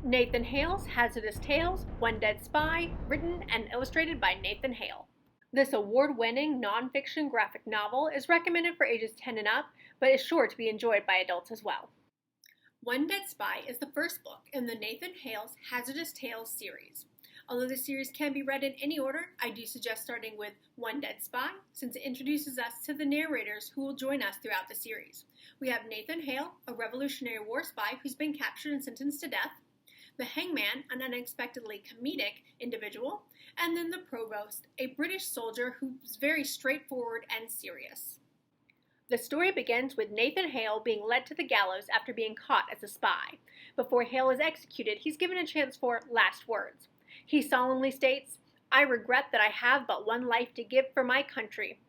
Nathan Hale's Hazardous Tales, One Dead Spy, written and illustrated by Nathan Hale. This award-winning nonfiction graphic novel is recommended for ages 10 and up, but is sure to be enjoyed by adults as well. One Dead Spy is the first book in the Nathan Hale's Hazardous Tales series. Although the series can be read in any order, I do suggest starting with One Dead Spy, since it introduces us to the narrators who will join us throughout the series. We have Nathan Hale, a Revolutionary War spy who's been captured and sentenced to death, the Hangman, an unexpectedly comedic individual, and then the Provost, a British soldier who's very straightforward and serious. The story begins with Nathan Hale being led to the gallows after being caught as a spy. Before Hale is executed, he's given a chance for last words. He solemnly states, "I regret that I have but one life to give for my country."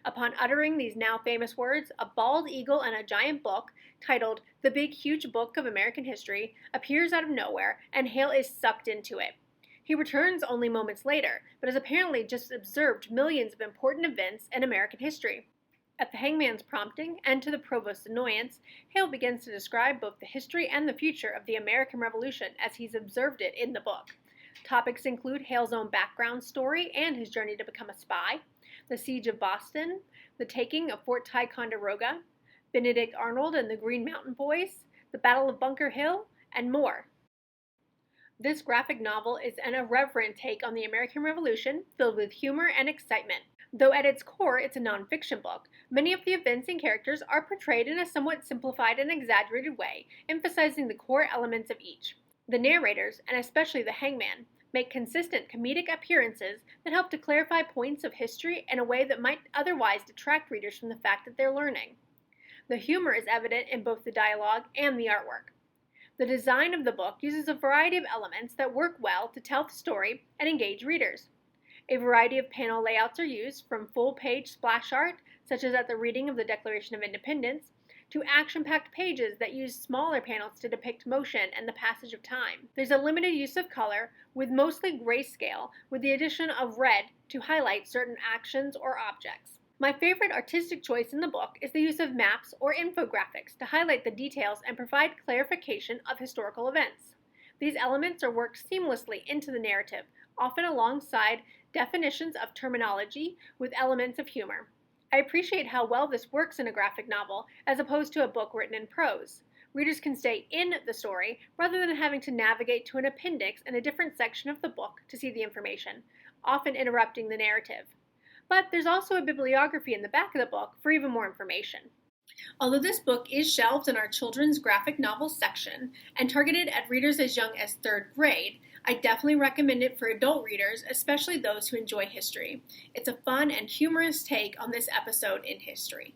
Upon uttering these now famous words, a bald eagle and a giant book, titled The Big Huge Book of American History, appears out of nowhere, and Hale is sucked into it. He returns only moments later, but has apparently just observed millions of important events in American history. At the Hangman's prompting, and to the Provost's annoyance, Hale begins to describe both the history and the future of the American Revolution as he's observed it in the book. Topics include Hale's own background story and his journey to become a spy, the Siege of Boston, the taking of Fort Ticonderoga, Benedict Arnold and the Green Mountain Boys, the Battle of Bunker Hill, and more. This graphic novel is an irreverent take on the American Revolution, filled with humor and excitement. Though at its core it's a nonfiction book, many of the events and characters are portrayed in a somewhat simplified and exaggerated way, emphasizing the core elements of each. The narrators, and especially the Hangman, make consistent comedic appearances that help to clarify points of history in a way that might otherwise detract readers from the fact that they're learning. The humor is evident in both the dialogue and the artwork. The design of the book uses a variety of elements that work well to tell the story and engage readers. A variety of panel layouts are used, from full-page splash art, such as at the reading of the Declaration of Independence, to action-packed pages that use smaller panels to depict motion and the passage of time. There's a limited use of color, with mostly grayscale, with the addition of red to highlight certain actions or objects. My favorite artistic choice in the book is the use of maps or infographics to highlight the details and provide clarification of historical events. These elements are worked seamlessly into the narrative, often alongside definitions of terminology with elements of humor. I appreciate how well this works in a graphic novel, as opposed to a book written in prose. Readers can stay in the story, rather than having to navigate to an appendix in a different section of the book to see the information, often interrupting the narrative. But there's also a bibliography in the back of the book for even more information. Although this book is shelved in our children's graphic novels section, and targeted at readers as young as 3rd grade, I definitely recommend it for adult readers, especially those who enjoy history. It's a fun and humorous take on this episode in history.